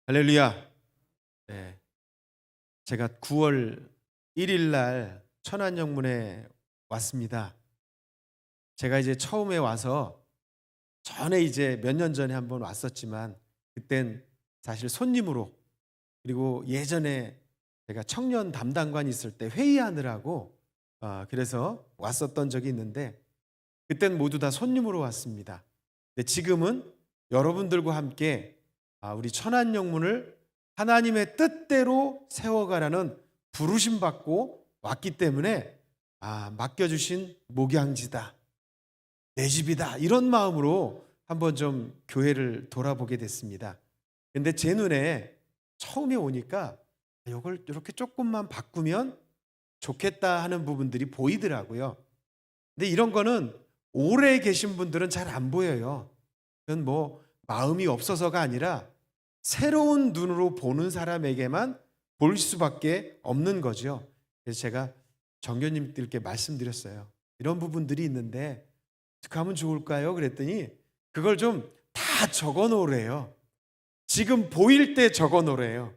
할렐루야. 네, 제가 9월 1일 날 천안영문에 왔습니다. 제가 이제 처음에 와서 전에 이제 몇 년 전에 한번 왔었지만 그땐 사실 손님으로, 그리고 예전에 제가 청년 담당관이 있을 때 회의하느라고 그래서 왔었던 적이 있는데 그땐 모두 다 손님으로 왔습니다. 근데 지금은 여러분들과 함께 우리 천안영문을 하나님의 뜻대로 세워가라는 부르심 받고 왔기 때문에 맡겨주신 목양지다, 내 집이다, 이런 마음으로 한번 좀 교회를 돌아보게 됐습니다. 근데 제 눈에 처음에 오니까 이걸 이렇게 조금만 바꾸면 좋겠다 하는 부분들이 보이더라고요. 근데 이런 거는 오래 계신 분들은 잘 안 보여요. 그건 뭐 마음이 없어서가 아니라 새로운 눈으로 보는 사람에게만 볼 수밖에 없는 거죠. 그래서 제가 정교님들께 말씀드렸어요. 이런 부분들이 있는데 어떻게 하면 좋을까요? 그랬더니 그걸 좀 다 적어 놓으래요. 지금 보일 때 적어 놓으래요.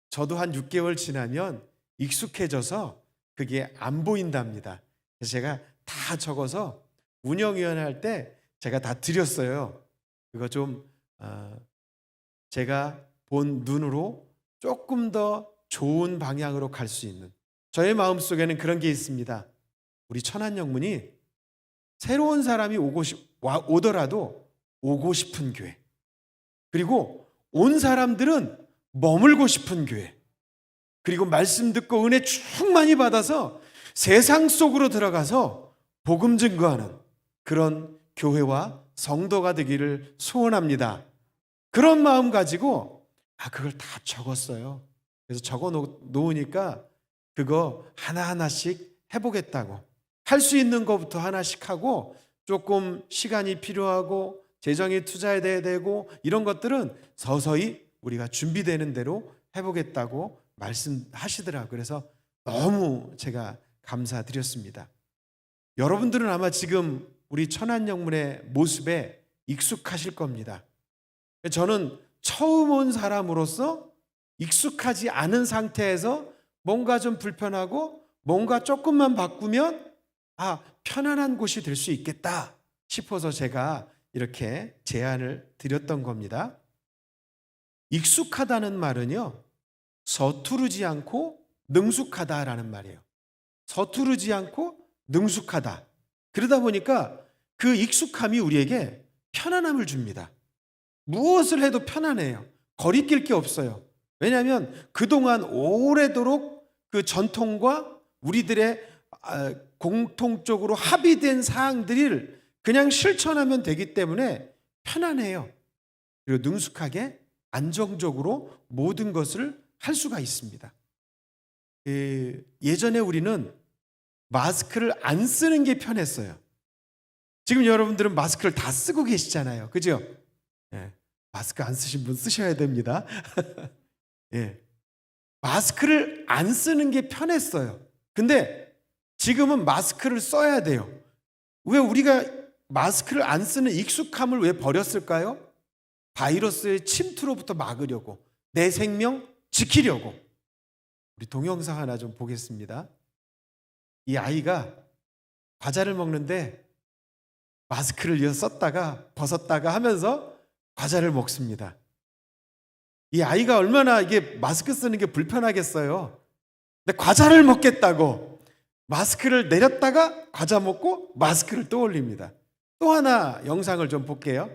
저도 한 6개월 지나면 익숙해져서 그게 안 보인답니다. 그래서 제가 다 적어서 운영위원회 할 때 제가 다 드렸어요. 그거 좀 제가 본 눈으로 조금 더 좋은 방향으로 갈 수 있는, 저의 마음속에는 그런 게 있습니다. 우리 천안영문이 새로운 사람이 오더라도 오고 싶은 교회, 그리고 온 사람들은 머물고 싶은 교회, 그리고 말씀 듣고 은혜 충만히 받아서 세상 속으로 들어가서 복음 증거하는 그런 교회와 성도가 되기를 소원합니다. 그런 마음 가지고 그걸 다 적었어요. 그래서 적어 놓으니까 그거 하나하나씩 해보겠다고, 할 수 있는 것부터 하나씩 하고, 조금 시간이 필요하고 재정이 투자해야 되고 이런 것들은 서서히 우리가 준비되는 대로 해보겠다고 말씀하시더라고요. 그래서 너무 제가 감사드렸습니다. 여러분들은 아마 지금 우리 천안영문의 모습에 익숙하실 겁니다. 저는 처음 온 사람으로서 익숙하지 않은 상태에서 뭔가 좀 불편하고 뭔가 조금만 바꾸면 편안한 곳이 될 수 있겠다 싶어서 제가 이렇게 제안을 드렸던 겁니다. 익숙하다는 말은요, 서투르지 않고 능숙하다라는 말이에요. 서투르지 않고 능숙하다. 그러다 보니까 그 익숙함이 우리에게 편안함을 줍니다. 무엇을 해도 편안해요. 거리낄 게 없어요. 왜냐하면 그동안 오래도록 그 전통과 우리들의 공통적으로 합의된 사항들을 그냥 실천하면 되기 때문에 편안해요. 그리고 능숙하게 안정적으로 모든 것을 할 수가 있습니다. 예전에 우리는 마스크를 안 쓰는 게 편했어요. 지금 여러분들은 마스크를 다 쓰고 계시잖아요. 그죠? 예, 마스크 안 쓰신 분 쓰셔야 됩니다. 예, 마스크를 안 쓰는 게 편했어요. 근데 지금은 마스크를 써야 돼요. 왜 우리가 마스크를 안 쓰는 익숙함을 왜 버렸을까요? 바이러스의 침투로부터 막으려고, 내 생명 지키려고. 우리 동영상 하나 좀 보겠습니다. 이 아이가 과자를 먹는데 마스크를 썼다가 벗었다가 하면서 과자를 먹습니다. 이 아이가 얼마나 이게 마스크 쓰는 게 불편하겠어요. 근데 과자를 먹겠다고 마스크를 내렸다가 과자 먹고 마스크를 또 올립니다. 또 하나 영상을 좀 볼게요.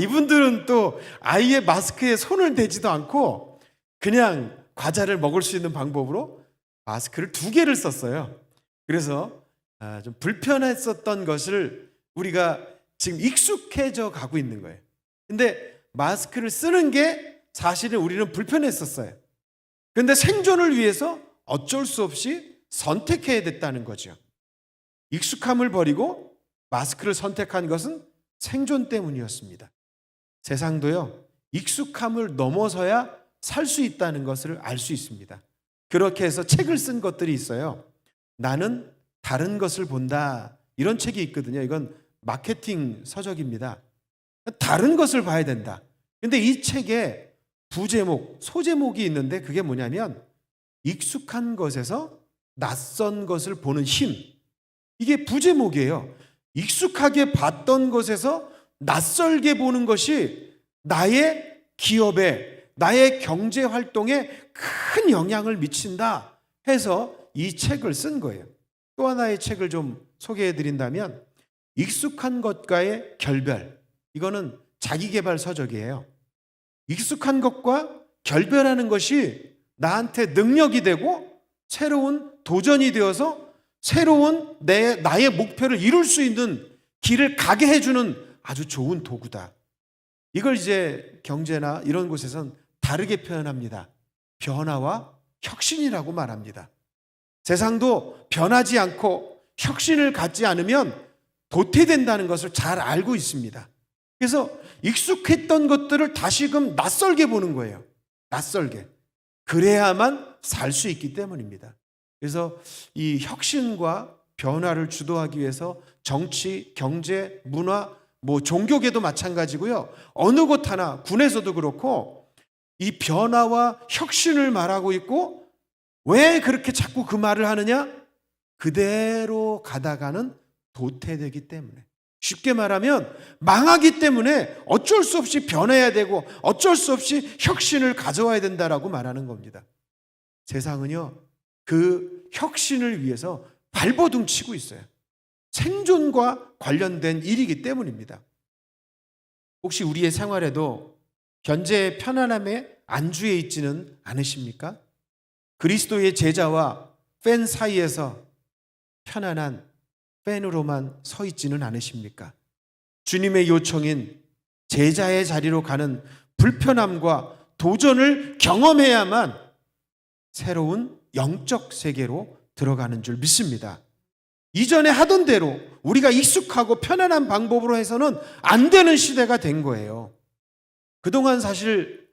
이분들은 또 아이의 마스크에 손을 대지도 않고 그냥 과자를 먹을 수 있는 방법으로 마스크를 2개를 썼어요. 그래서 좀 불편했었던 것을 우리가 지금 익숙해져 가고 있는 거예요. 근데 마스크를 쓰는 게 사실은 우리는 불편했었어요. 그런데 생존을 위해서 어쩔 수 없이 선택해야 됐다는 거죠. 익숙함을 버리고 마스크를 선택한 것은 생존 때문이었습니다. 세상도요, 익숙함을 넘어서야 살 수 있다는 것을 알 수 있습니다. 그렇게 해서 책을 쓴 것들이 있어요. 나는 다른 것을 본다, 이런 책이 있거든요. 이건 마케팅 서적입니다. 다른 것을 봐야 된다. 근데 이 책에 부제목, 소제목이 있는데 그게 뭐냐면 익숙한 것에서 낯선 것을 보는 힘. 이게 부제목이에요. 익숙하게 봤던 것에서 낯설게 보는 것이 나의 기업에, 나의 경제 활동에 큰 영향을 미친다 해서 이 책을 쓴 거예요. 또 하나의 책을 좀 소개해 드린다면 익숙한 것과의 결별. 이거는 자기계발 서적이에요. 익숙한 것과 결별하는 것이 나한테 능력이 되고 새로운 도전이 되어서 새로운 나의 목표를 이룰 수 있는 길을 가게 해주는 아주 좋은 도구다. 이걸 이제 경제나 이런 곳에선 다르게 표현합니다. 변화와 혁신이라고 말합니다. 세상도 변하지 않고 혁신을 갖지 않으면 도태된다는 것을 잘 알고 있습니다. 그래서 익숙했던 것들을 다시금 낯설게 보는 거예요. 낯설게. 그래야만 살 수 있기 때문입니다. 그래서 이 혁신과 변화를 주도하기 위해서 정치, 경제, 문화, 종교계도 마찬가지고요. 어느 곳 하나, 군에서도 그렇고 이 변화와 혁신을 말하고 있고 왜 그렇게 자꾸 그 말을 하느냐? 그대로 가다가는 도태되기 때문에. 쉽게 말하면 망하기 때문에 어쩔 수 없이 변해야 되고 어쩔 수 없이 혁신을 가져와야 된다라고 말하는 겁니다. 세상은요, 그 혁신을 위해서 발버둥 치고 있어요. 생존과 관련된 일이기 때문입니다. 혹시 우리의 생활에도 현재의 편안함에 안주해 있지는 않으십니까? 그리스도의 제자와 팬 사이에서 편안한 팬으로만 서 있지는 않으십니까? 주님의 요청인 제자의 자리로 가는 불편함과 도전을 경험해야만 새로운 영적 세계로 들어가는 줄 믿습니다. 이전에 하던 대로 우리가 익숙하고 편안한 방법으로 해서는 안 되는 시대가 된 거예요. 그동안 사실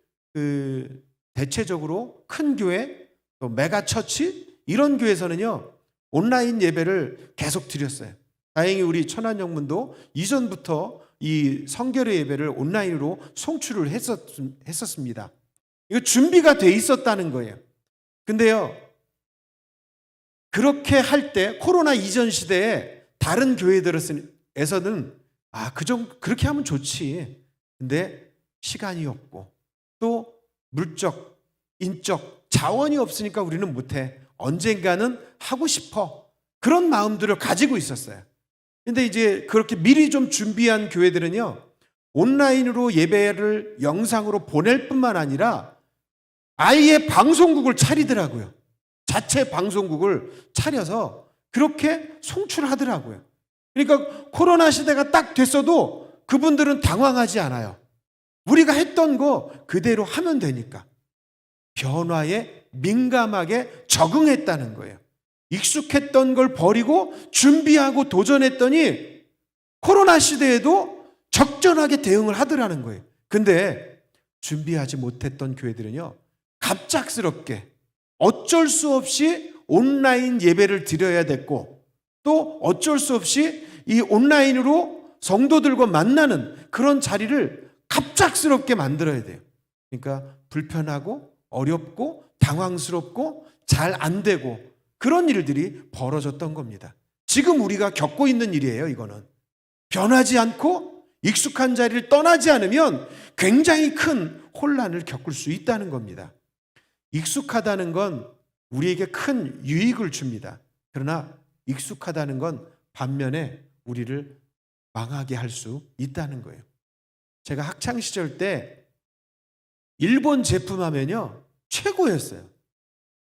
대체적으로 큰 교회, 또 메가처치 이런 교회에서는요 온라인 예배를 계속 드렸어요. 다행히 우리 천안영문도 이전부터 이 성결의 예배를 온라인으로 송출을 했었습니다. 이거 준비가 돼 있었다는 거예요. 근데요, 그렇게 할 때 코로나 이전 시대에 다른 교회들에서는 그렇게 하면 좋지. 근데 시간이 없고 또 물적, 인적 자원이 없으니까 우리는 못해. 언젠가는 하고 싶어. 그런 마음들을 가지고 있었어요. 근데 이제 그렇게 미리 좀 준비한 교회들은요, 온라인으로 예배를 영상으로 보낼 뿐만 아니라 아예 방송국을 차리더라고요. 자체 방송국을 차려서 그렇게 송출하더라고요. 그러니까 코로나 시대가 딱 됐어도 그분들은 당황하지 않아요. 우리가 했던 거 그대로 하면 되니까. 변화에 민감하게 적응했다는 거예요. 익숙했던 걸 버리고 준비하고 도전했더니 코로나 시대에도 적절하게 대응을 하더라는 거예요. 근데 준비하지 못했던 교회들은요, 갑작스럽게 어쩔 수 없이 온라인 예배를 드려야 됐고 또 어쩔 수 없이 이 온라인으로 성도들과 만나는 그런 자리를 갑작스럽게 만들어야 돼요. 그러니까 불편하고 어렵고 당황스럽고 잘 안 되고 그런 일들이 벌어졌던 겁니다. 지금 우리가 겪고 있는 일이에요. 이거는 변하지 않고 익숙한 자리를 떠나지 않으면 굉장히 큰 혼란을 겪을 수 있다는 겁니다. 익숙하다는 건 우리에게 큰 유익을 줍니다. 그러나 익숙하다는 건 반면에 우리를 망하게 할 수 있다는 거예요. 제가 학창 시절 때 일본 제품 하면요 최고였어요.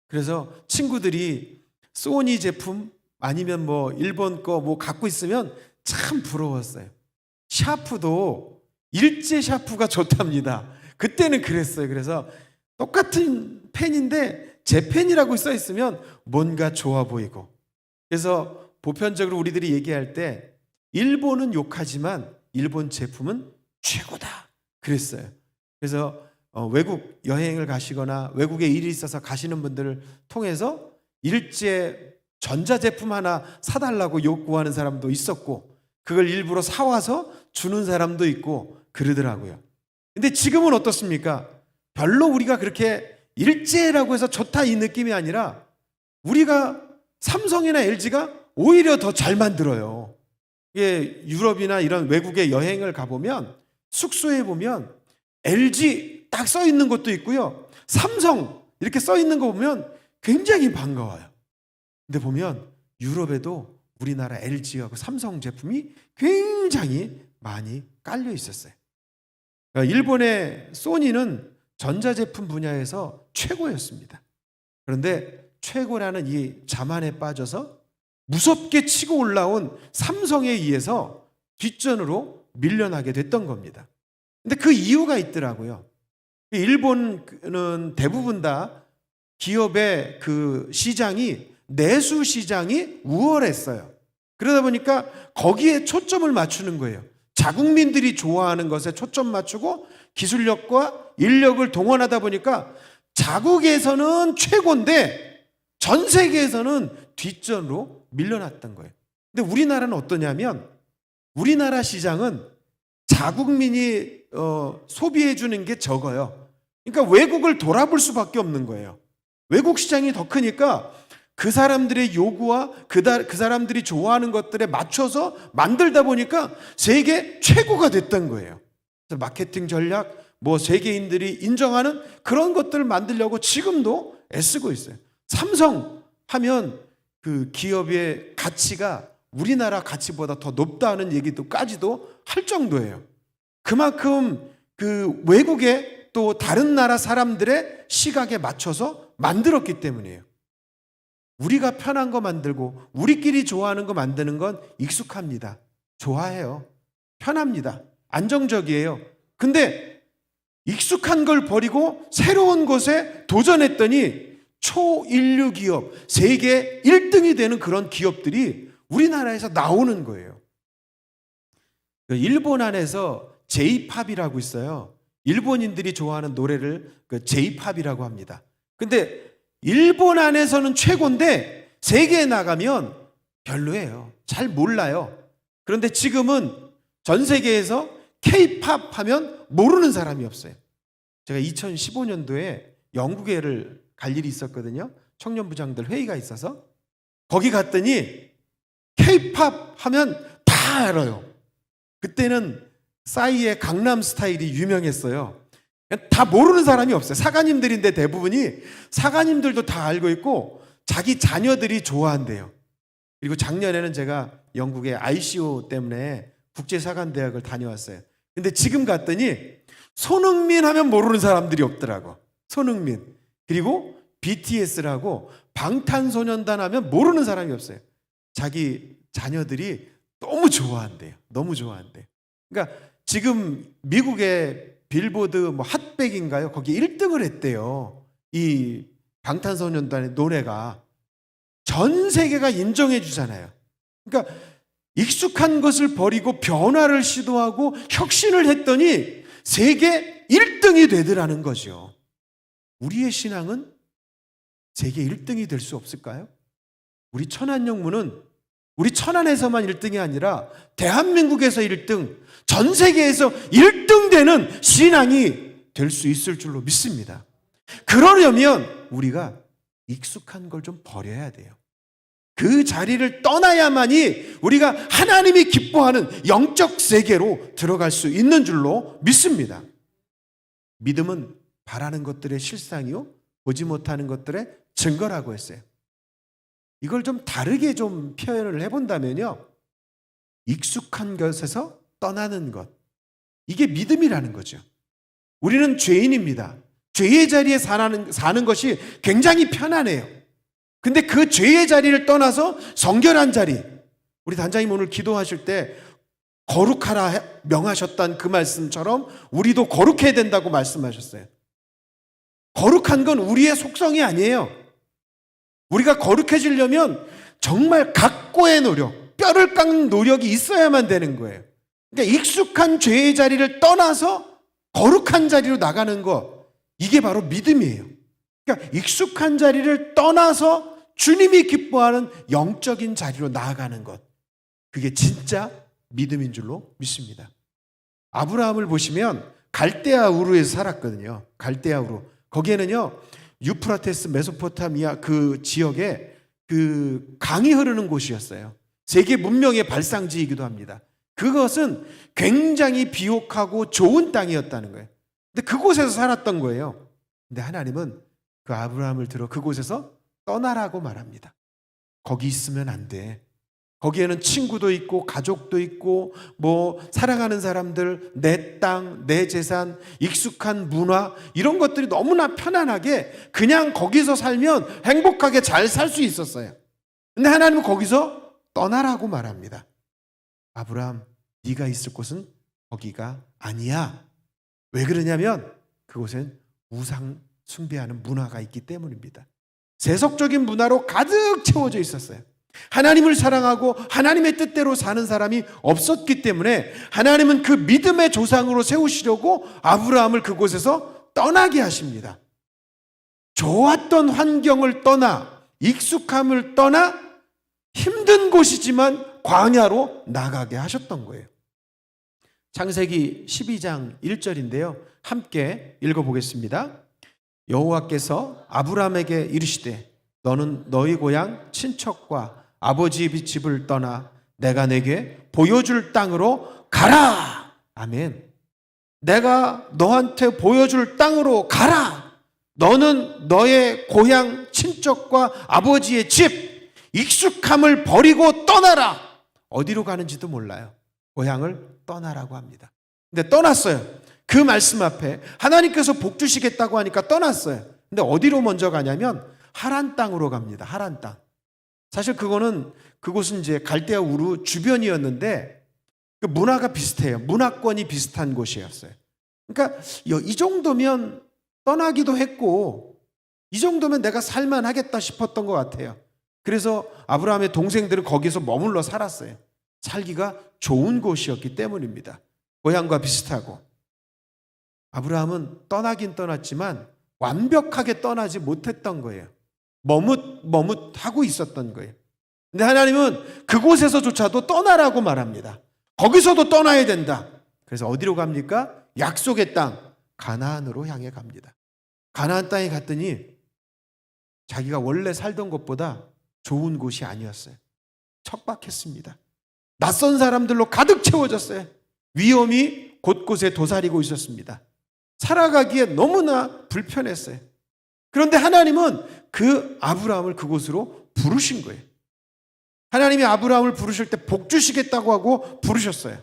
그래서 친구들이 소니 제품 아니면 일본 거 갖고 있으면 참 부러웠어요. 샤프도 일제 샤프가 좋답니다. 그때는 그랬어요. 그래서 똑같은 펜인데 제 펜이라고 써 있으면 뭔가 좋아 보이고, 그래서 보편적으로 우리들이 얘기할 때 일본은 욕하지만 일본 제품은 최고다 그랬어요. 그래서 외국 여행을 가시거나 외국에 일이 있어서 가시는 분들을 통해서 일제 전자제품 하나 사달라고 요구하는 사람도 있었고 그걸 일부러 사와서 주는 사람도 있고 그러더라고요. 근데 지금은 어떻습니까? 별로 우리가 그렇게 일제라고 해서 좋다 이 느낌이 아니라 우리가 삼성이나 LG가 오히려 더 잘 만들어요. 이게 유럽이나 이런 외국에 여행을 가보면 숙소에 보면 LG 딱 써 있는 것도 있고요. 삼성 이렇게 써 있는 거 보면 굉장히 반가워요. 근데 보면 유럽에도 우리나라 LG하고 삼성 제품이 굉장히 많이 깔려 있었어요. 일본의 소니는 전자제품 분야에서 최고였습니다. 그런데 최고라는 이 자만에 빠져서 무섭게 치고 올라온 삼성에 의해서 뒷전으로 밀려나게 됐던 겁니다. 근데 그 이유가 있더라고요. 일본은 대부분 다 기업의 그 시장이 내수 시장이 우월했어요. 그러다 보니까 거기에 초점을 맞추는 거예요. 자국민들이 좋아하는 것에 초점 맞추고 기술력과 인력을 동원하다 보니까 자국에서는 최고인데 전 세계에서는 뒷전으로 밀려났던 거예요. 근데 우리나라는 어떠냐면 우리나라 시장은 자국민이 소비해 주는 게 적어요. 그러니까 외국을 돌아볼 수밖에 없는 거예요. 외국 시장이 더 크니까 그 사람들의 요구와 그 사람들이 좋아하는 것들에 맞춰서 만들다 보니까 세계 최고가 됐던 거예요. 그래서 마케팅 전략, 뭐 세계인들이 인정하는 그런 것들을 만들려고 지금도 애쓰고 있어요. 삼성 하면 그 기업의 가치가 우리나라 가치보다 더 높다는 얘기도까지도 할 정도예요. 그만큼 그 외국의 또 다른 나라 사람들의 시각에 맞춰서 만들었기 때문이에요. 우리가 편한 거 만들고 우리끼리 좋아하는 거 만드는 건 익숙합니다. 좋아해요. 편합니다. 안정적이에요. 근데 익숙한 걸 버리고 새로운 것에 도전했더니 초인류 기업, 세계 1등이 되는 그런 기업들이 우리나라에서 나오는 거예요. 일본 안에서 J-팝이라고 있어요. 일본인들이 좋아하는 노래를 J-팝이라고 합니다. 근데 일본 안에서는 최고인데 세계에 나가면 별로예요. 잘 몰라요. 그런데 지금은 전 세계에서 K-팝 하면 모르는 사람이 없어요. 제가 2015년도에 영국에를 갈 일이 있었거든요. 청년부장들 회의가 있어서 거기 갔더니 K-팝 하면 다 알아요. 그때는 싸이의 강남 스타일이 유명했어요. 다 모르는 사람이 없어요. 사관님들인데 대부분이 사관님들도 다 알고 있고 자기 자녀들이 좋아한대요. 그리고 작년에는 제가 영국의 ICO 때문에 국제사관대학을 다녀왔어요. 근데 지금 갔더니 손흥민 하면 모르는 사람들이 없더라고. 손흥민. 그리고 BTS라고 방탄소년단 하면 모르는 사람이 없어요. 자기 자녀들이 너무 좋아한대요. 너무 좋아한대요. 그러니까 지금 미국의 빌보드 뭐 핫백인가요? 거기 1등을 했대요. 이 방탄소년단의 노래가 전 세계가 인정해 주잖아요. 그러니까 익숙한 것을 버리고 변화를 시도하고 혁신을 했더니 세계 1등이 되더라는 거죠. 우리의 신앙은 세계 1등이 될 수 없을까요? 우리 천안영문은 우리 천안에서만 1등이 아니라 대한민국에서 1등, 전 세계에서 1등 되는 신앙이 될 수 있을 줄로 믿습니다. 그러려면 우리가 익숙한 걸 좀 버려야 돼요. 그 자리를 떠나야만이 우리가 하나님이 기뻐하는 영적 세계로 들어갈 수 있는 줄로 믿습니다. 믿음은 바라는 것들의 실상이요 보지 못하는 것들의 증거라고 했어요. 이걸 좀 다르게 좀 표현을 해본다면요, 익숙한 것에서 떠나는 것, 이게 믿음이라는 거죠. 우리는 죄인입니다. 죄의 자리에 사는 것이 굉장히 편안해요. 근데 그 죄의 자리를 떠나서 성결한 자리, 우리 단장님 오늘 기도하실 때 거룩하라 명하셨던 그 말씀처럼 우리도 거룩해야 된다고 말씀하셨어요. 거룩한 건 우리의 속성이 아니에요. 우리가 거룩해지려면 정말 각고의 노력, 뼈를 깎는 노력이 있어야만 되는 거예요. 그러니까 익숙한 죄의 자리를 떠나서 거룩한 자리로 나가는 것, 이게 바로 믿음이에요. 그러니까 익숙한 자리를 떠나서 주님이 기뻐하는 영적인 자리로 나아가는 것, 그게 진짜 믿음인 줄로 믿습니다. 아브라함을 보시면 갈대아 우르에서 살았거든요. 갈대아 우르. 거기에는요, 유프라테스 메소포타미아 그 지역에 그 강이 흐르는 곳이었어요. 세계 문명의 발상지이기도 합니다. 그것은 굉장히 비옥하고 좋은 땅이었다는 거예요. 근데 그곳에서 살았던 거예요. 근데 하나님은 그 아브라함을 들어 그곳에서 떠나라고 말합니다. 거기 있으면 안 돼. 거기에는 친구도 있고 가족도 있고 뭐 사랑하는 사람들, 내 땅, 내 재산, 익숙한 문화 이런 것들이 너무나 편안하게 그냥 거기서 살면 행복하게 잘 살 수 있었어요. 근데 하나님은 거기서 떠나라고 말합니다. 아브라함, 네가 있을 곳은 거기가 아니야. 왜 그러냐면 그곳엔 우상 숭배하는 문화가 있기 때문입니다. 세속적인 문화로 가득 채워져 있었어요. 하나님을 사랑하고 하나님의 뜻대로 사는 사람이 없었기 때문에 하나님은 그 믿음의 조상으로 세우시려고 아브라함을 그곳에서 떠나게 하십니다. 좋았던 환경을 떠나, 익숙함을 떠나 힘든 곳이지만 광야로 나가게 하셨던 거예요. 창세기 12장 1절인데요. 함께 읽어보겠습니다. 여호와께서 아브라함에게 이르시되 너는 너희 고향 친척과 아버지의 집을 떠나 내가 내게 보여줄 땅으로 가라. 아멘. 내가 너한테 보여줄 땅으로 가라. 너는 너의 고향 친척과 아버지의 집, 익숙함을 버리고 떠나라. 어디로 가는지도 몰라요. 고향을 떠나라고 합니다. 근데 떠났어요. 그 말씀 앞에 하나님께서 복 주시겠다고 하니까 떠났어요. 근데 어디로 먼저 가냐면 하란 땅으로 갑니다. 하란 땅. 사실 그곳은 이제 갈대아 우르 주변이었는데 그 문화가 비슷해요. 문화권이 비슷한 곳이었어요. 그러니까 이 정도면 떠나기도 했고 이 정도면 내가 살만하겠다 싶었던 것 같아요. 그래서 아브라함의 동생들은 거기서 머물러 살았어요. 살기가 좋은 곳이었기 때문입니다. 고향과 비슷하고. 아브라함은 떠나긴 떠났지만 완벽하게 떠나지 못했던 거예요. 머뭇머뭇하고 있었던 거예요. 근데 하나님은 그곳에서조차도 떠나라고 말합니다. 거기서도 떠나야 된다. 그래서 어디로 갑니까? 약속의 땅 가나안으로 향해 갑니다. 가나안 땅에 갔더니 자기가 원래 살던 곳보다 좋은 곳이 아니었어요. 척박했습니다. 낯선 사람들로 가득 채워졌어요. 위험이 곳곳에 도사리고 있었습니다. 살아가기에 너무나 불편했어요. 그런데 하나님은 그 아브라함을 그곳으로 부르신 거예요. 하나님이 아브라함을 부르실 때 복 주시겠다고 하고 부르셨어요.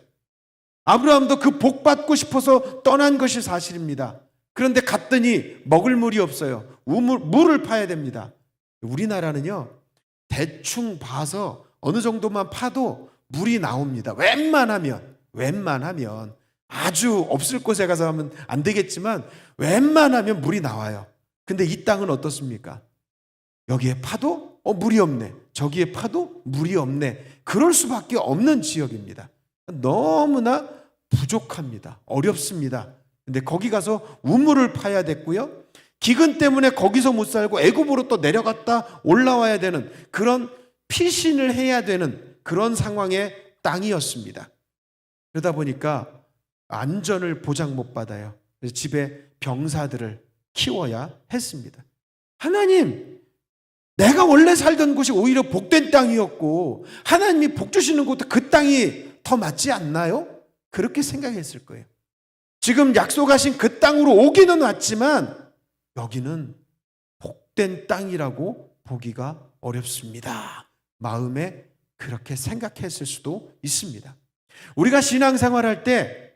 아브라함도 그 복 받고 싶어서 떠난 것이 사실입니다. 그런데 갔더니 먹을 물이 없어요. 물을 파야 됩니다. 우리나라는요, 대충 봐서 어느 정도만 파도 물이 나옵니다. 웬만하면 아주 없을 곳에 가서 하면 안 되겠지만 웬만하면 물이 나와요. 근데 이 땅은 어떻습니까? 여기에 파도 물이 없네. 저기에 파도 물이 없네. 그럴 수밖에 없는 지역입니다. 너무나 부족합니다. 어렵습니다. 근데 거기 가서 우물을 파야 됐고요. 기근 때문에 거기서 못 살고 애굽으로 또 내려갔다 올라와야 되는 그런 피신을 해야 되는 그런 상황의 땅이었습니다. 그러다 보니까 안전을 보장 못 받아요. 그래서 집에 병사들을 키워야 했습니다. 하나님, 내가 원래 살던 곳이 오히려 복된 땅이었고 하나님이 복 주시는 곳도 그 땅이 더 맞지 않나요? 그렇게 생각했을 거예요. 지금 약속하신 그 땅으로 오기는 왔지만 여기는 복된 땅이라고 보기가 어렵습니다. 마음에 그렇게 생각했을 수도 있습니다. 우리가 신앙생활할 때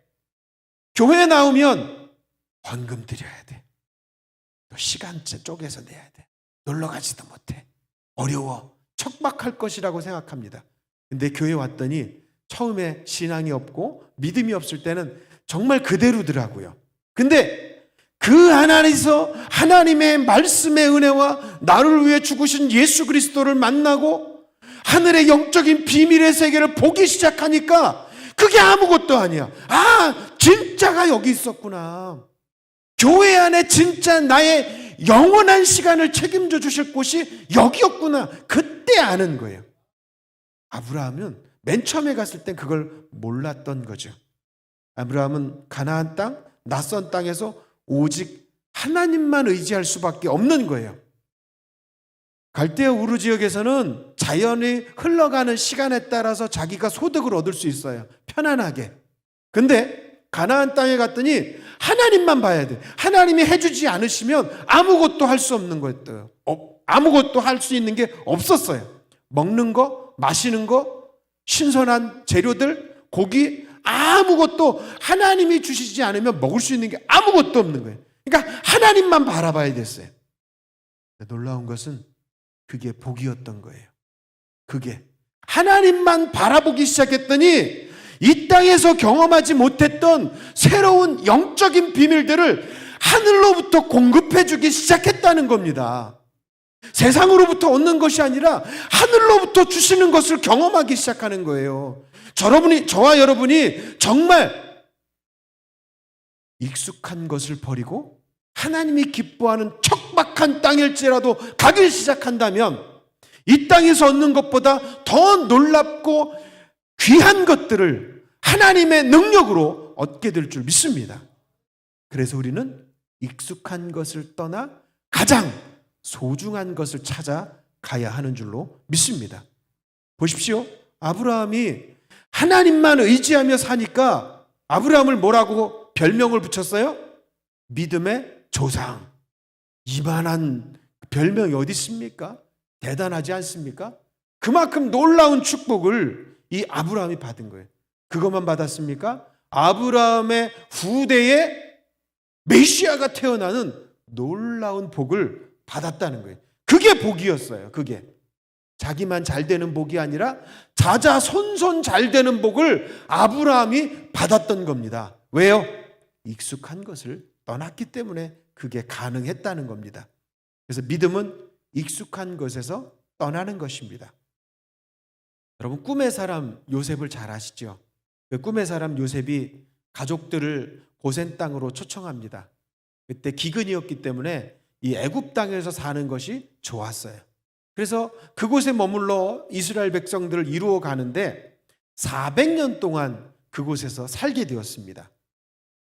교회에 나오면 헌금 드려야 돼. 또 시간째 쪼개서 내야 돼. 놀러 가지도 못해. 어려워. 척박할 것이라고 생각합니다. 근데 교회 왔더니 처음에 신앙이 없고 믿음이 없을 때는 정말 그대로더라고요. 근데 그 안에서 하나님의 말씀의 은혜와 나를 위해 죽으신 예수 그리스도를 만나고 하늘의 영적인 비밀의 세계를 보기 시작하니까 그게 아무것도 아니야. 아, 진짜가 여기 있었구나. 교회 안에 진짜 나의 영원한 시간을 책임져 주실 곳이 여기였구나. 그때 아는 거예요. 아브라함은 맨 처음에 갔을 땐 그걸 몰랐던 거죠. 아브라함은 가나안 땅 낯선 땅에서 오직 하나님만 의지할 수밖에 없는 거예요. 갈대아 우르 지역에서는 자연이 흘러가는 시간에 따라서 자기가 소득을 얻을 수 있어요. 편안하게. 근데 가나안 땅에 갔더니 하나님만 봐야 돼. 하나님이 해주지 않으시면 아무것도 할 수 없는 거였어요. 아무것도 할 수 있는 게 없었어요. 먹는 거, 마시는 거, 신선한 재료들, 고기, 아무것도 하나님이 주시지 않으면 먹을 수 있는 게 아무것도 없는 거예요. 그러니까 하나님만 바라봐야 됐어요. 놀라운 것은 그게 복이었던 거예요. 그게 하나님만 바라보기 시작했더니 이 땅에서 경험하지 못했던 새로운 영적인 비밀들을 하늘로부터 공급해 주기 시작했다는 겁니다. 세상으로부터 얻는 것이 아니라 하늘로부터 주시는 것을 경험하기 시작하는 거예요. 저와 여러분이 정말 익숙한 것을 버리고 하나님이 기뻐하는 척박한 땅일지라도 가기 시작한다면 이 땅에서 얻는 것보다 더 놀랍고 귀한 것들을 하나님의 능력으로 얻게 될 줄 믿습니다. 그래서 우리는 익숙한 것을 떠나 가장 소중한 것을 찾아 가야 하는 줄로 믿습니다. 보십시오. 아브라함이 하나님만 의지하며 사니까 아브라함을 뭐라고 별명을 붙였어요? 믿음의 조상. 이만한 별명이 어디 있습니까? 대단하지 않습니까? 그만큼 놀라운 축복을 이 아브라함이 받은 거예요. 그것만 받았습니까? 아브라함의 후대에 메시아가 태어나는 놀라운 복을 받았다는 거예요. 그게 복이었어요. 그게 자기만 잘 되는 복이 아니라 자자손손 잘 되는 복을 아브라함이 받았던 겁니다. 왜요? 익숙한 것을 떠났기 때문에 그게 가능했다는 겁니다. 그래서 믿음은 익숙한 것에서 떠나는 것입니다. 여러분, 꿈의 사람 요셉을 잘 아시죠? 그 꿈의 사람 요셉이 가족들을 고센 땅으로 초청합니다. 그때 기근이었기 때문에 이 애굽 땅에서 사는 것이 좋았어요. 그래서 그곳에 머물러 이스라엘 백성들을 이루어 가는데 400년 동안 그곳에서 살게 되었습니다.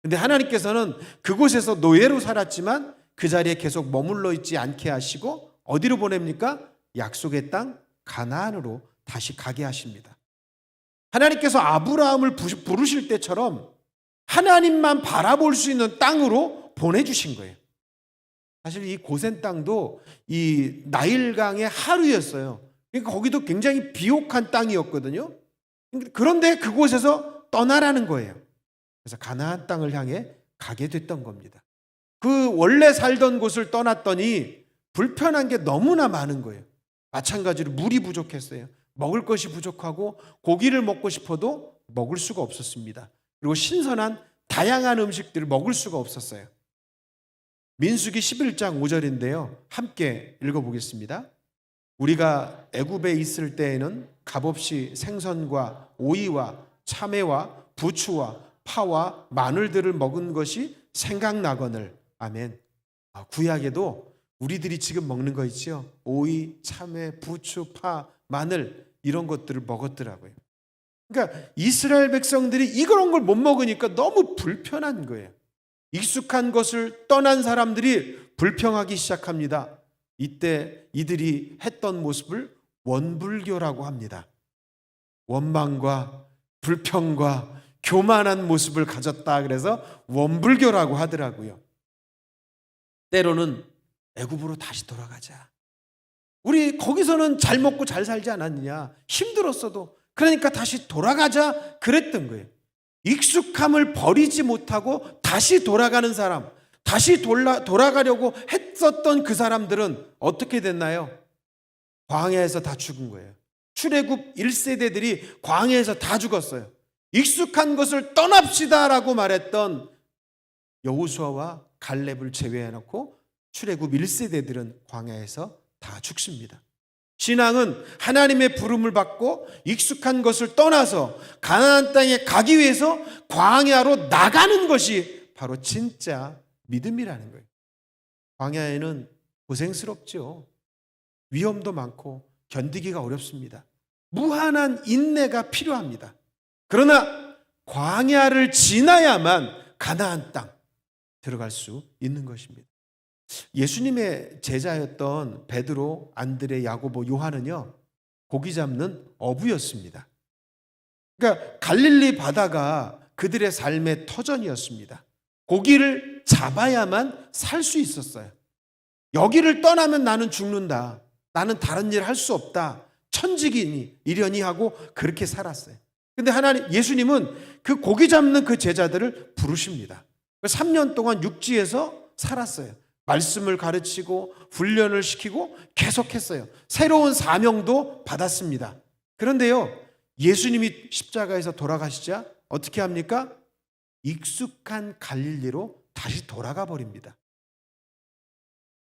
근데 하나님께서는 그곳에서 노예로 살았지만 그 자리에 계속 머물러 있지 않게 하시고 어디로 보냅니까? 약속의 땅 가나안으로 다시 가게 하십니다. 하나님께서 아브라함을 부르실 때처럼 하나님만 바라볼 수 있는 땅으로 보내주신 거예요. 사실 이 고센 땅도 이 나일강의 하류였어요. 그러니까 거기도 굉장히 비옥한 땅이었거든요. 그런데 그곳에서 떠나라는 거예요. 그래서 가나안 땅을 향해 가게 됐던 겁니다. 그 원래 살던 곳을 떠났더니 불편한 게 너무나 많은 거예요. 마찬가지로 물이 부족했어요. 먹을 것이 부족하고 고기를 먹고 싶어도 먹을 수가 없었습니다. 그리고 신선한 다양한 음식들을 먹을 수가 없었어요. 민수기 11장 5절인데요. 함께 읽어보겠습니다. 우리가 애굽에 있을 때에는 값없이 생선과 오이와 참외와 부추와 파와 마늘들을 먹은 것이 생각나거늘. 아멘. 구약에도 우리들이 지금 먹는 거 있죠. 오이, 참외, 부추, 파, 마늘 이런 것들을 먹었더라고요. 그러니까 이스라엘 백성들이 이런 걸 못 먹으니까 너무 불편한 거예요. 익숙한 것을 떠난 사람들이 불평하기 시작합니다. 이때 이들이 했던 모습을 원불교라고 합니다. 원망과 불평과 교만한 모습을 가졌다 그래서 원불교라고 하더라고요. 때로는 애굽으로 다시 돌아가자. 우리 거기서는 잘 먹고 잘 살지 않았느냐. 힘들었어도 그러니까 다시 돌아가자 그랬던 거예요. 익숙함을 버리지 못하고 다시 돌아가는 사람, 다시 돌아가려고 했었던 그 사람들은 어떻게 됐나요? 광야에서 다 죽은 거예요. 출애굽 1세대들이 광야에서 다 죽었어요. 익숙한 것을 떠납시다라고 말했던 여호수아와 갈렙을 제외해놓고 출애굽 1세대들은 광야에서 다 죽습니다. 신앙은 하나님의 부름을 받고 익숙한 것을 떠나서 가나안 땅에 가기 위해서 광야로 나가는 것이 바로 진짜 믿음이라는 거예요. 광야에는 고생스럽죠. 위험도 많고 견디기가 어렵습니다. 무한한 인내가 필요합니다. 그러나 광야를 지나야만 가나안 땅, 들어갈 수 있는 것입니다. 예수님의 제자였던 베드로, 안드레, 야고보, 요한은요, 고기 잡는 어부였습니다. 그러니까 갈릴리 바다가 그들의 삶의 터전이었습니다. 고기를 잡아야만 살 수 있었어요. 여기를 떠나면 나는 죽는다. 나는 다른 일 할 수 없다. 천직이니 이려니 하고 그렇게 살았어요. 근데 예수님은 그 고기 잡는 그 제자들을 부르십니다. 3년 동안 육지에서 살았어요. 말씀을 가르치고 훈련을 시키고 계속했어요. 새로운 사명도 받았습니다. 그런데요, 예수님이 십자가에서 돌아가시자 어떻게 합니까? 익숙한 갈릴리로 다시 돌아가 버립니다.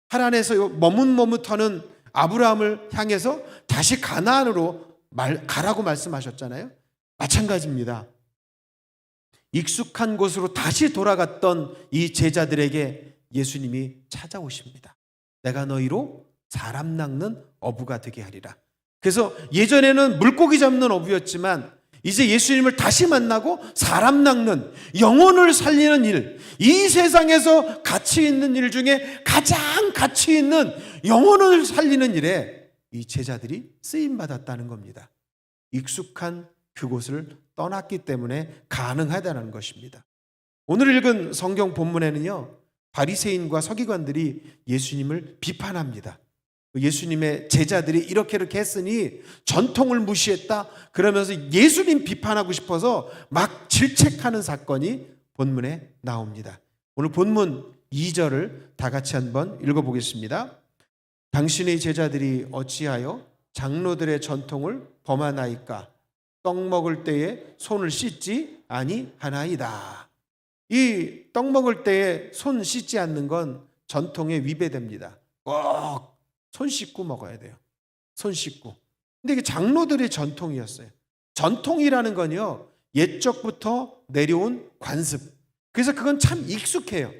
하란에서 머뭇머뭇하는 아브라함을 향해서 다시 가나안으로 가라고 말씀하셨잖아요. 마찬가지입니다. 익숙한 곳으로 다시 돌아갔던 이 제자들에게 예수님이 찾아오십니다. 내가 너희로 사람 낚는 어부가 되게 하리라. 그래서 예전에는 물고기 잡는 어부였지만 이제 예수님을 다시 만나고 사람 낚는, 영혼을 살리는 일, 이 세상에서 가치 있는 일 중에 가장 가치 있는 영혼을 살리는 일에 이 제자들이 쓰임받았다는 겁니다. 익숙한 그곳을 떠났기 때문에 가능하다는 것입니다. 오늘 읽은 성경 본문에는요, 바리새인과 서기관들이 예수님을 비판합니다. 예수님의 제자들이 이렇게 했으니 전통을 무시했다 그러면서 예수님 비판하고 싶어서 막 질책하는 사건이 본문에 나옵니다. 오늘 본문 2절을 다 같이 한번 읽어보겠습니다. 당신의 제자들이 어찌하여 장로들의 전통을 범하나이까? 떡 먹을 때에 손을 씻지 아니하나이다. 이 떡 먹을 때에 손 씻지 않는 건 전통에 위배됩니다. 꼭 손 씻고 먹어야 돼요. 손 씻고. 근데 이게 장로들의 전통이었어요. 전통이라는 건요, 옛적부터 내려온 관습. 그래서 그건 참 익숙해요.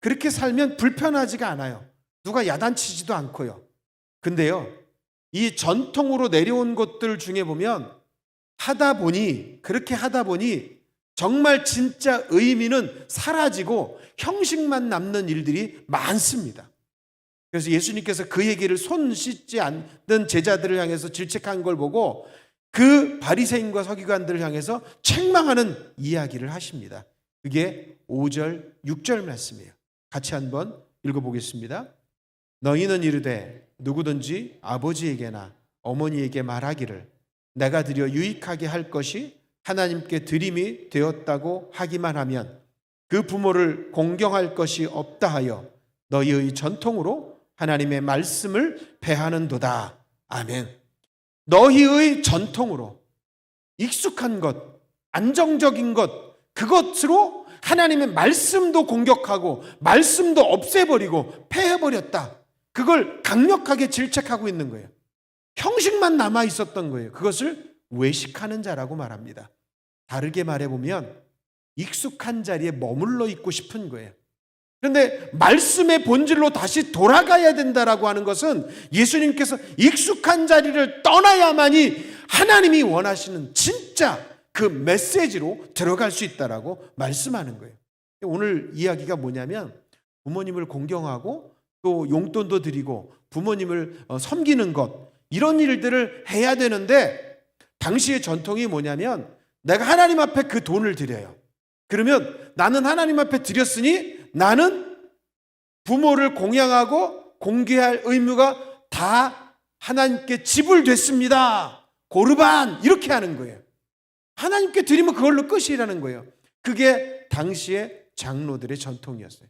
그렇게 살면 불편하지가 않아요. 누가 야단치지도 않고요. 근데요, 이 전통으로 내려온 것들 중에 보면 그렇게 하다 보니 정말 진짜 의미는 사라지고 형식만 남는 일들이 많습니다. 그래서 예수님께서 그 얘기를 손 씻지 않는 제자들을 향해서 질책한 걸 보고 그 바리새인과 서기관들을 향해서 책망하는 이야기를 하십니다. 그게 5절, 6절 말씀이에요. 같이 한번 읽어보겠습니다. 너희는 이르되 누구든지 아버지에게나 어머니에게 말하기를 내가 드려 유익하게 할 것이 하나님께 드림이 되었다고 하기만 하면 그 부모를 공경할 것이 없다 하여 너희의 전통으로 하나님의 말씀을 배하는도다. 아멘. 너희의 전통으로 익숙한 것, 안정적인 것, 그것으로 하나님의 말씀도 공격하고 말씀도 없애버리고 폐해버렸다. 그걸 강력하게 질책하고 있는 거예요. 형식만 남아 있었던 거예요. 그것을 외식하는 자라고 말합니다. 다르게 말해보면 익숙한 자리에 머물러 있고 싶은 거예요. 그런데 말씀의 본질로 다시 돌아가야 된다라고 하는 것은 예수님께서 익숙한 자리를 떠나야만이 하나님이 원하시는 진짜 그 메시지로 들어갈 수 있다라고 말씀하는 거예요. 오늘 이야기가 뭐냐면 부모님을 공경하고 또 용돈도 드리고 부모님을 섬기는 것, 이런 일들을 해야 되는데 당시의 전통이 뭐냐면 내가 하나님 앞에 그 돈을 드려요. 그러면 나는 하나님 앞에 드렸으니 나는 부모를 공양하고 공개할 의무가 다 하나님께 지불됐습니다. 고르반 이렇게 하는 거예요. 하나님께 드리면 그걸로 끝이라는 거예요. 그게 당시의 장로들의 전통이었어요.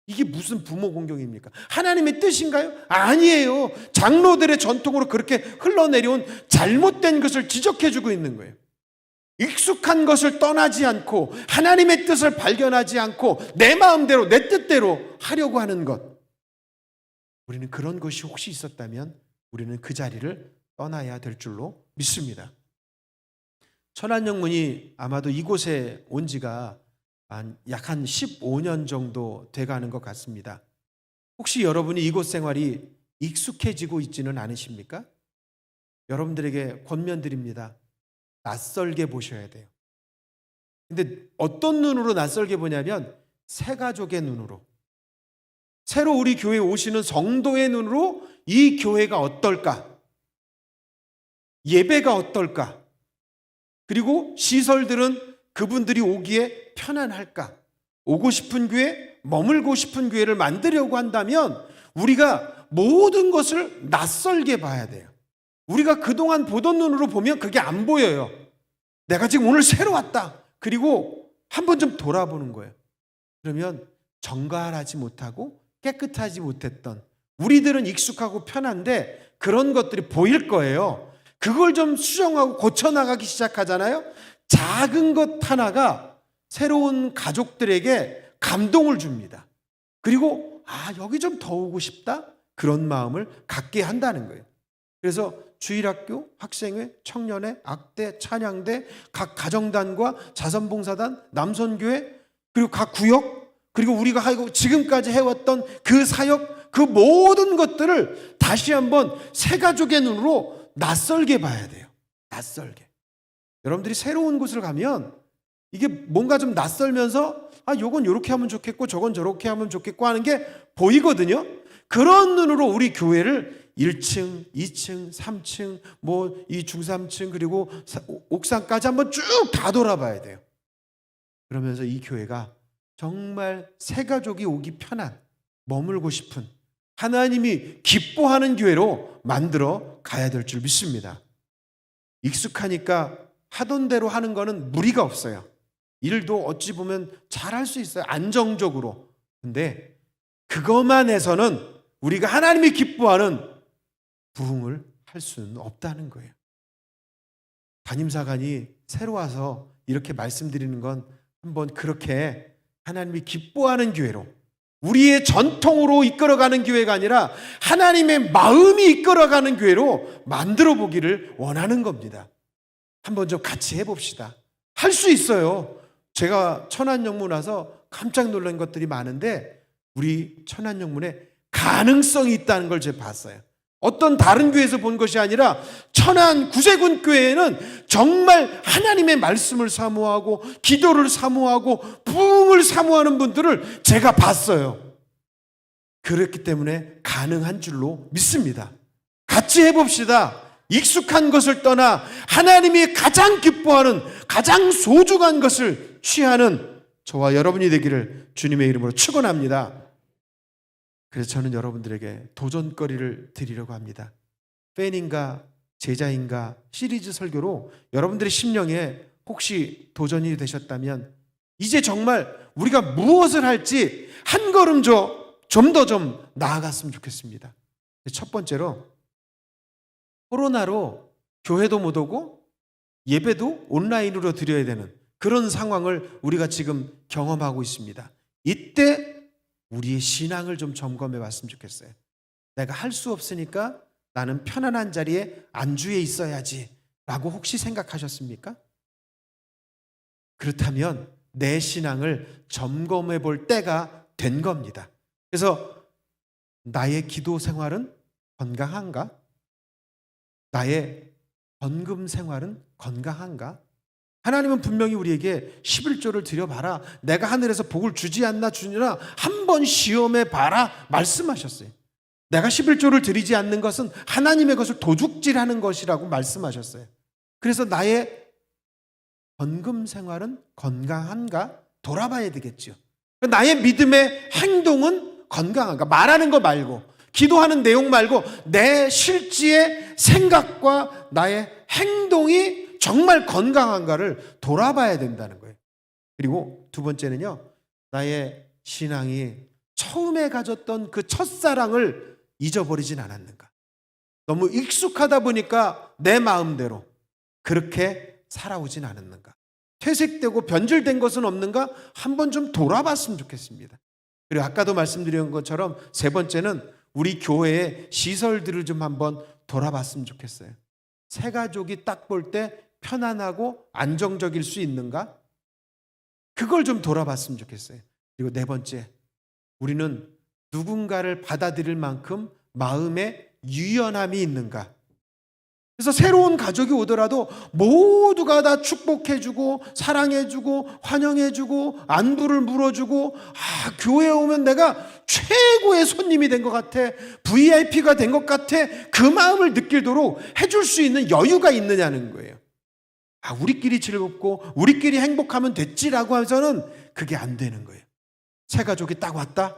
이게 무슨 부모 공경입니까? 하나님의 뜻인가요? 아니에요. 장로들의 전통으로 그렇게 흘러내려온 잘못된 것을 지적해주고 있는 거예요. 익숙한 것을 떠나지 않고 하나님의 뜻을 발견하지 않고 내 마음대로 내 뜻대로 하려고 하는 것, 우리는 그런 것이 혹시 있었다면 우리는 그 자리를 떠나야 될 줄로 믿습니다. 천안영문이 아마도 이곳에 온 지가 약 한 15년 정도 돼가는 것 같습니다. 혹시 여러분이 이곳 생활이 익숙해지고 있지는 않으십니까? 여러분들에게 권면드립니다. 낯설게 보셔야 돼요. 근데 어떤 눈으로 낯설게 보냐면 새 가족의 눈으로, 새로 우리 교회에 오시는 성도의 눈으로 이 교회가 어떨까? 예배가 어떨까? 그리고 시설들은 그분들이 오기에 편안할까? 오고 싶은 교회, 머물고 싶은 교회를 만들려고 한다면 우리가 모든 것을 낯설게 봐야 돼요. 우리가 그동안 보던 눈으로 보면 그게 안 보여요. 내가 지금 오늘 새로 왔다. 그리고 한번 좀 돌아보는 거예요. 그러면 정갈하지 못하고 깨끗하지 못했던, 우리들은 익숙하고 편한데 그런 것들이 보일 거예요. 그걸 좀 수정하고 고쳐나가기 시작하잖아요. 작은 것 하나가 새로운 가족들에게 감동을 줍니다. 그리고 여기 좀 더 오고 싶다? 그런 마음을 갖게 한다는 거예요. 그래서 주일학교, 학생회, 청년회, 악대, 찬양대, 각 가정단과 자선봉사단, 남선교회, 그리고 각 구역, 그리고 우리가 하고 지금까지 해왔던 그 사역, 그 모든 것들을 다시 한번 새 가족의 눈으로 낯설게 봐야 돼요. 낯설게. 여러분들이 새로운 곳을 가면 이게 뭔가 좀 낯설면서 요건 요렇게 하면 좋겠고 저건 저렇게 하면 좋겠고 하는 게 보이거든요. 그런 눈으로 우리 교회를 1층, 2층, 3층, 이 중삼층 그리고 옥상까지 한번 쭉 다 돌아봐야 돼요. 그러면서 이 교회가 정말 새 가족이 오기 편한, 머물고 싶은, 하나님이 기뻐하는 교회로 만들어 가야 될 줄 믿습니다. 익숙하니까 하던 대로 하는 거는 무리가 없어요. 일도 어찌 보면 잘할 수 있어요. 안정적으로. 근데 그것만 해서는 우리가 하나님이 기뻐하는 부흥을 할 수는 없다는 거예요. 담임사관이 새로 와서 이렇게 말씀드리는 건 한번 그렇게 하나님이 기뻐하는 교회로, 우리의 전통으로 이끌어가는 교회가 아니라 하나님의 마음이 이끌어가는 교회로 만들어 보기를 원하는 겁니다. 한번 좀 같이 해봅시다. 할 수 있어요. 제가 천안영문 와서 깜짝 놀란 것들이 많은데 우리 천안영문에 가능성이 있다는 걸 제가 봤어요. 어떤 다른 교회에서 본 것이 아니라 천안 구세군 교회에는 정말 하나님의 말씀을 사모하고 기도를 사모하고 부흥을 사모하는 분들을 제가 봤어요. 그렇기 때문에 가능한 줄로 믿습니다. 같이 해봅시다. 익숙한 것을 떠나 하나님이 가장 기뻐하는, 가장 소중한 것을 취하는 저와 여러분이 되기를 주님의 이름으로 축원합니다. 그래서 저는 여러분들에게 도전거리를 드리려고 합니다. 팬인가 제자인가 시리즈 설교로 여러분들의 심령에 혹시 도전이 되셨다면 이제 정말 우리가 무엇을 할지 한 걸음 좀 더 나아갔으면 좋겠습니다. 첫 번째로, 코로나로 교회도 못 오고 예배도 온라인으로 드려야 되는 그런 상황을 우리가 지금 경험하고 있습니다. 이때 우리의 신앙을 좀 점검해 봤으면 좋겠어요. 내가 할 수 없으니까 나는 편안한 자리에 안주해 있어야지 라고 혹시 생각하셨습니까? 그렇다면 내 신앙을 점검해 볼 때가 된 겁니다. 그래서 나의 기도 생활은 건강한가? 나의 헌금 생활은 건강한가? 하나님은 분명히 우리에게 11조를 드려봐라, 내가 하늘에서 복을 주지 않나 주니라, 한번 시험해 봐라 말씀하셨어요. 내가 11조를 드리지 않는 것은 하나님의 것을 도둑질하는 것이라고 말씀하셨어요. 그래서 나의 헌금 생활은 건강한가 돌아봐야 되겠죠. 나의 믿음의 행동은 건강한가? 말하는 거 말고, 기도하는 내용 말고 내 실지의 생각과 나의 행동이 정말 건강한가를 돌아봐야 된다는 거예요. 그리고 두 번째는요, 나의 신앙이 처음에 가졌던 그 첫사랑을 잊어버리진 않았는가? 너무 익숙하다 보니까 내 마음대로 그렇게 살아오진 않았는가? 퇴색되고 변질된 것은 없는가? 한번 좀 돌아봤으면 좋겠습니다. 그리고 아까도 말씀드린 것처럼 세 번째는 우리 교회의 시설들을 좀 한번 돌아봤으면 좋겠어요. 새 가족이 딱 볼 때 편안하고 안정적일 수 있는가? 그걸 좀 돌아봤으면 좋겠어요. 그리고 네 번째, 우리는 누군가를 받아들일 만큼 마음에 유연함이 있는가? 그래서 새로운 가족이 오더라도 모두가 다 축복해주고 사랑해주고 환영해주고 안부를 물어주고, 교회에 오면 내가 최고의 손님이 된 것 같아, VIP가 된 것 같아, 그 마음을 느끼도록 해줄 수 있는 여유가 있느냐는 거예요. 우리끼리 즐겁고 우리끼리 행복하면 됐지라고 하면서는 그게 안 되는 거예요. 새 가족이 딱 왔다?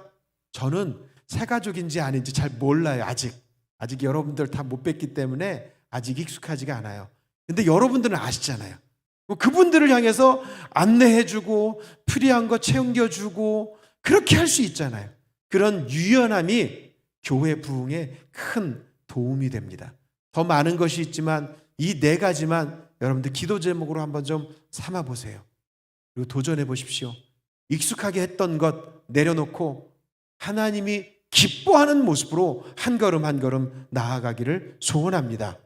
저는 새 가족인지 아닌지 잘 몰라요. 아직 여러분들 다 못 뵀기 때문에 아직 익숙하지가 않아요. 근데 여러분들은 아시잖아요. 그분들을 향해서 안내해주고 필요한 거 챙겨주고 그렇게 할 수 있잖아요. 그런 유연함이 교회 부흥에 큰 도움이 됩니다. 더 많은 것이 있지만 이 네 가지만 여러분들 기도 제목으로 한번 좀 삼아 보세요. 그리고 도전해 보십시오. 익숙하게 했던 것 내려놓고 하나님이 기뻐하는 모습으로 한 걸음 한 걸음 나아가기를 소원합니다.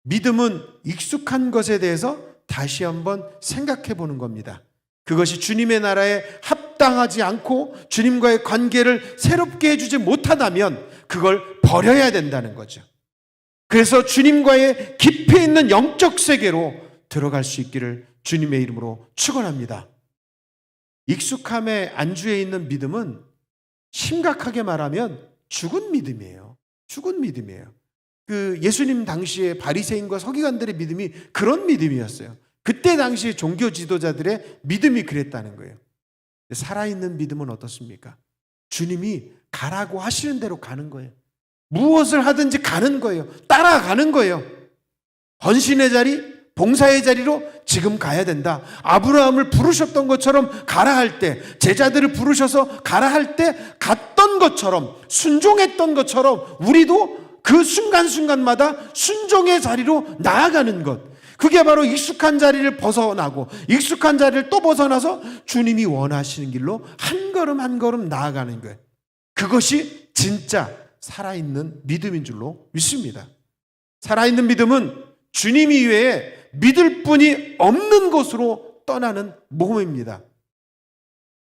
믿음은 익숙한 것에 대해서 다시 한번 생각해 보는 겁니다. 그것이 주님의 나라에 합당하지 않고 주님과의 관계를 새롭게 해주지 못하다면 그걸 버려야 된다는 거죠. 그래서 주님과의 깊이 있는 영적 세계로 들어갈 수 있기를 주님의 이름으로 축원합니다. 익숙함에 안주해 있는 믿음은 심각하게 말하면 죽은 믿음이에요. 죽은 믿음이에요. 예수님 당시에 바리새인과 서기관들의 믿음이 그런 믿음이었어요. 그때 당시 종교 지도자들의 믿음이 그랬다는 거예요. 살아있는 믿음은 어떻습니까? 주님이 가라고 하시는 대로 가는 거예요. 무엇을 하든지 가는 거예요. 따라가는 거예요. 헌신의 자리, 봉사의 자리로 지금 가야 된다. 아브라함을 부르셨던 것처럼 가라 할 때, 제자들을 부르셔서 가라 할 때 갔던 것처럼, 순종했던 것처럼 우리도 그 순간순간마다 순종의 자리로 나아가는 것, 그게 바로 익숙한 자리를 벗어나고 익숙한 자리를 또 벗어나서 주님이 원하시는 길로 한 걸음 한 걸음 나아가는 거예요. 그것이 진짜 살아있는 믿음인 줄로 믿습니다. 살아있는 믿음은 주님 이외에 믿을 분이 없는 곳으로 떠나는 모험입니다.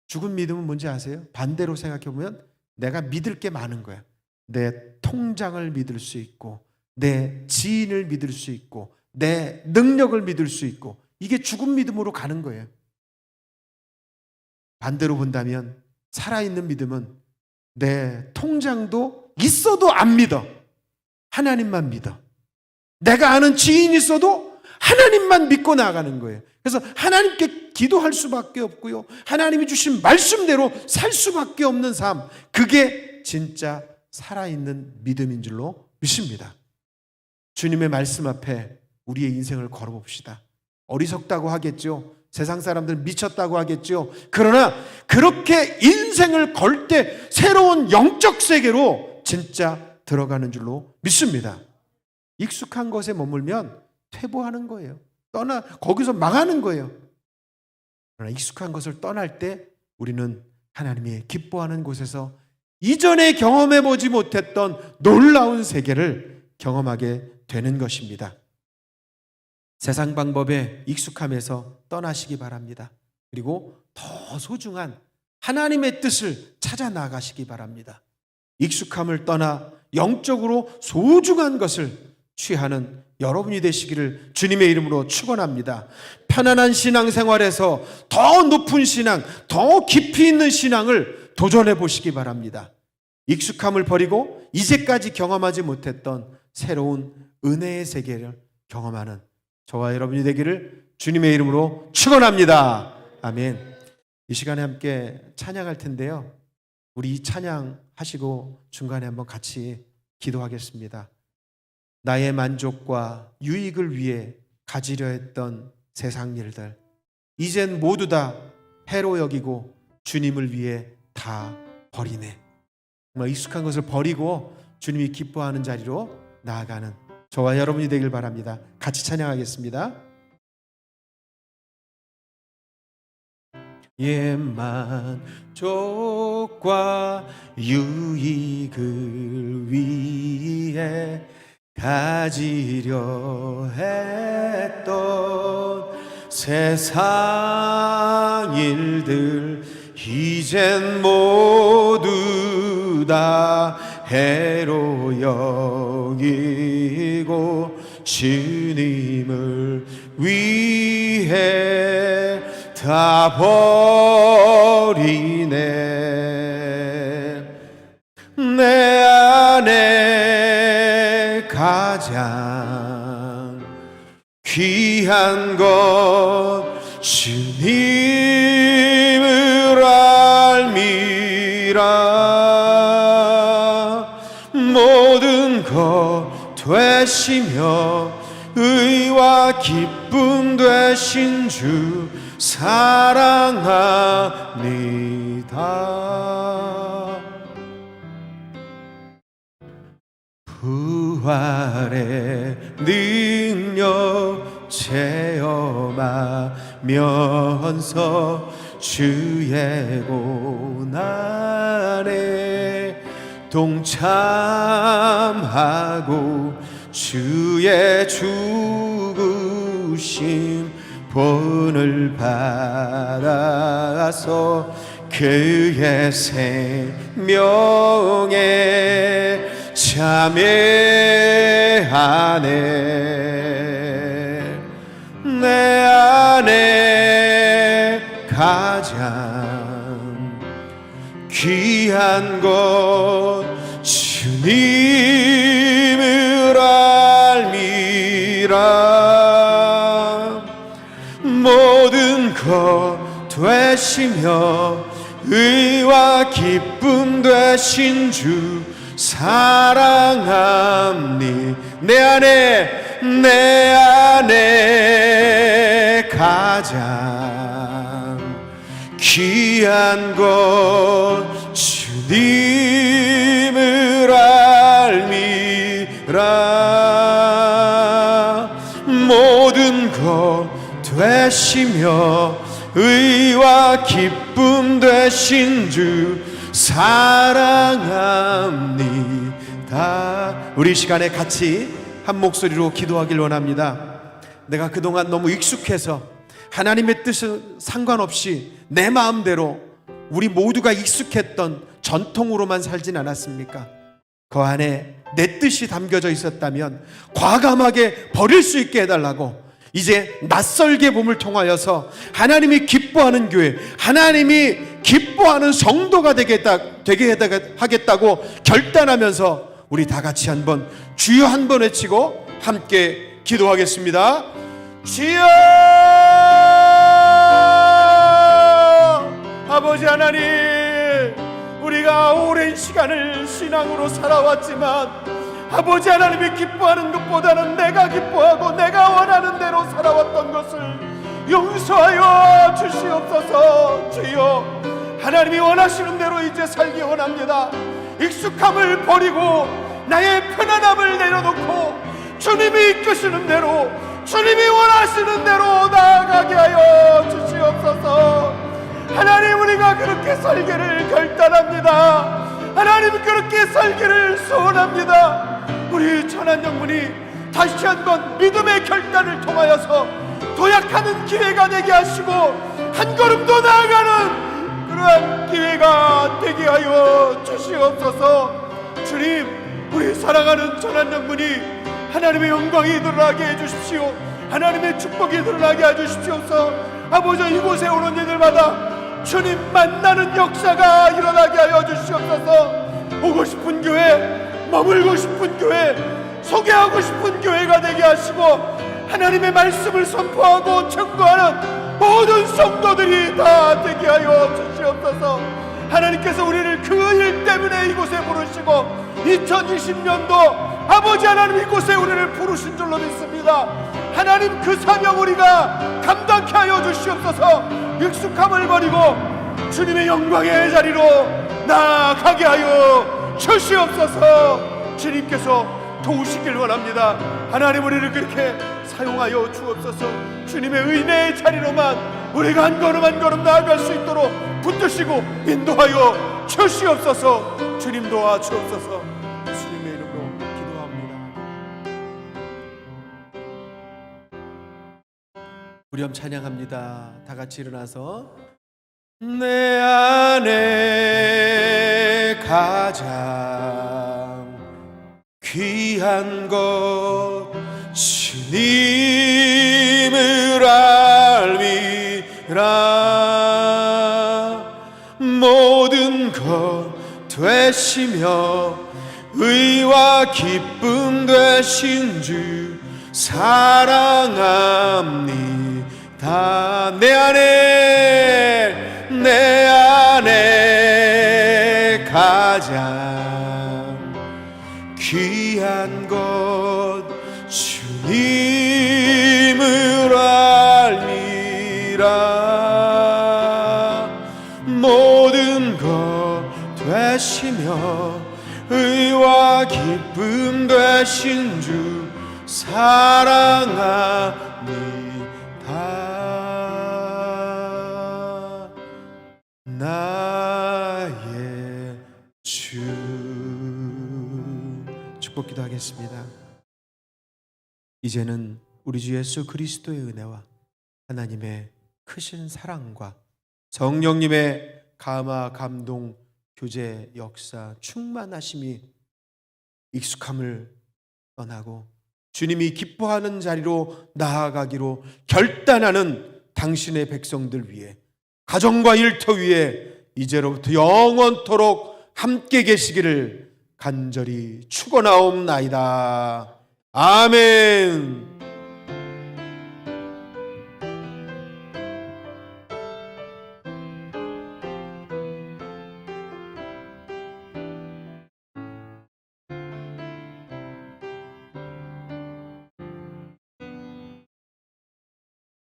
죽은 믿음은 뭔지 아세요? 반대로 생각해보면 내가 믿을 게 많은 거야. 내 통장을 믿을 수 있고, 내 지인을 믿을 수 있고, 내 능력을 믿을 수 있고, 이게 죽은 믿음으로 가는 거예요. 반대로 본다면 살아있는 믿음은 내 통장도 있어도 안 믿어. 하나님만 믿어. 내가 아는 지인이 있어도 하나님만 믿고 나아가는 거예요. 그래서 하나님께 기도할 수밖에 없고요, 하나님이 주신 말씀대로 살 수밖에 없는 삶, 그게 진짜 살아있는 믿음인 줄로 믿습니다. 주님의 말씀 앞에 우리의 인생을 걸어봅시다. 어리석다고 하겠죠. 세상 사람들은 미쳤다고 하겠죠. 그러나 그렇게 인생을 걸 때 새로운 영적 세계로 진짜 들어가는 줄로 믿습니다. 익숙한 것에 머물면 퇴보하는 거예요. 거기서 망하는 거예요. 그러나 익숙한 것을 떠날 때 우리는 하나님이 기뻐하는 곳에서 이전에 경험해보지 못했던 놀라운 세계를 경험하게 되는 것입니다. 세상 방법에 익숙함에서 떠나시기 바랍니다. 그리고 더 소중한 하나님의 뜻을 찾아 나가시기 바랍니다. 익숙함을 떠나 영적으로 소중한 것을 취하는 여러분이 되시기를 주님의 이름으로 축원합니다. 편안한 신앙생활에서 더 높은 신앙, 더 깊이 있는 신앙을 도전해 보시기 바랍니다. 익숙함을 버리고 이제까지 경험하지 못했던 새로운 은혜의 세계를 경험하는 저와 여러분이 되기를 주님의 이름으로 축원합니다. 아멘. 이 시간에 함께 찬양할 텐데요, 우리 이 찬양 하시고 중간에 한번 같이 기도하겠습니다. 나의 만족과 유익을 위해 가지려 했던 세상 일들, 이젠 모두 다 해로 여기고 주님을 위해 다 버리네. 정말 익숙한 것을 버리고 주님이 기뻐하는 자리로 나아가는 저와 여러분이 되길 바랍니다. 같이 찬양하겠습니다. 만족과 유익을 위해 가지려 했던 세상 일들, 이젠 모두 다 해로 여기고 주님을 위해 다 버리네. 내 안에 가장 귀한 것 주님을 알미라. 모든 것 되시며 의와 기쁨 되신 주 사랑합니다. 부활의 능력 체험하면서 주의 고난에 동참하고 주의 죽으심 본을 받아서 그의 생명에 참여하네. 내 안에 가장 귀한 것 주님을 알미라. 모든 것 되시며 의와 기쁨 되신 주 사랑합니. 내 안에 가장 귀한 것 주님을 알미라. 모든 것 되시며 의와 기쁨 되신 주 사랑합니다. 우리 시간에 같이 한 목소리로 기도하길 원합니다. 내가 그동안 너무 익숙해서 하나님의 뜻은 상관없이 내 마음대로 우리 모두가 익숙했던 전통으로만 살진 않았습니까? 그 안에 내 뜻이 담겨져 있었다면 과감하게 버릴 수 있게 해달라고, 이제 낯설게 몸을 통하여서 하나님이 기뻐하는 교회, 하나님이 기뻐하는 성도가 되게 하겠다고 결단하면서 우리 다 같이 한번 주여 한번 외치고 함께 기도하겠습니다. 주여! 아버지 하나님, 우리가 오랜 시간을 신앙으로 살아왔지만 아버지 하나님이 기뻐하는 것보다는 내가 기뻐하고 내가 원하는 대로 살아왔던 것을 용서하여 주시옵소서. 주여, 하나님이 원하시는 대로 이제 살기 원합니다. 익숙함을 버리고 나의 편안함을 내려놓고 주님이 이끄시는 대로, 주님이 원하시는 대로 나아가게 하여 주시옵소서. 하나님, 우리가 그렇게 살기를 결단합니다. 하나님, 그렇게 살기를 소원합니다. 우리 천한영문이 다시 한번 믿음의 결단을 통하여서 도약하는 기회가 되게 하시고 한 걸음 더 나아가는 그러한 기회가 되게 하여 주시옵소서. 주님, 우리 사랑하는 천한영문이 하나님의 영광이 드러나게 해주십시오. 하나님의 축복이 드러나게 해주십시옵소서. 아버지, 이곳에 오는 이들마다 주님 만나는 역사가 일어나게 하여 주시옵소서. 오고 싶은 교회, 머물고 싶은 교회, 소개하고 싶은 교회가 되게 하시고 하나님의 말씀을 선포하고 청구하는 모든 성도들이 다 되게 하여 주시옵소서. 하나님께서 우리를 그 일 때문에 이곳에 부르시고 2020년도 아버지 하나님 이곳에 우리를 부르신 줄로 믿습니다. 하나님, 그 사명 우리가 감당케 하여 주시옵소서. 익숙함을 버리고 주님의 영광의 자리로 나아가게 하여 주시옵소서. 주님께서 도우시길 원합니다. 하나님, 우리를 그렇게 사용하여 주옵소서. 주님의 은혜의 자리로만 우리가 한 걸음 한 걸음 나아갈 수 있도록 붙드시고 인도하여 주시옵소서. 주님 도와주옵소서. 주님의 이름으로 기도합니다. 우리 함 찬양합니다. 다 같이 일어나서 내 안에 가장 귀한 것 주님을 알미라. 모든 것 되시며 의와 기쁨 되신 주 사랑합니다. 내 안에 가장 귀한 것 주님을 알미라. 모든 것 되시며 의와 기쁨 되신 주 사랑합니다. 나의 주. 축복 기도하겠습니다. 이제는 우리 주 예수 그리스도의 은혜와 하나님의 크신 사랑과 성령님의 감화 감동 교제 역사 충만하심이 익숙함을 떠나고 주님이 기뻐하는 자리로 나아가기로 결단하는 당신의 백성들 위해 가정과 일터 위에 이제로부터 영원토록 함께 계시기를 간절히 축원하옵나이다. 아멘.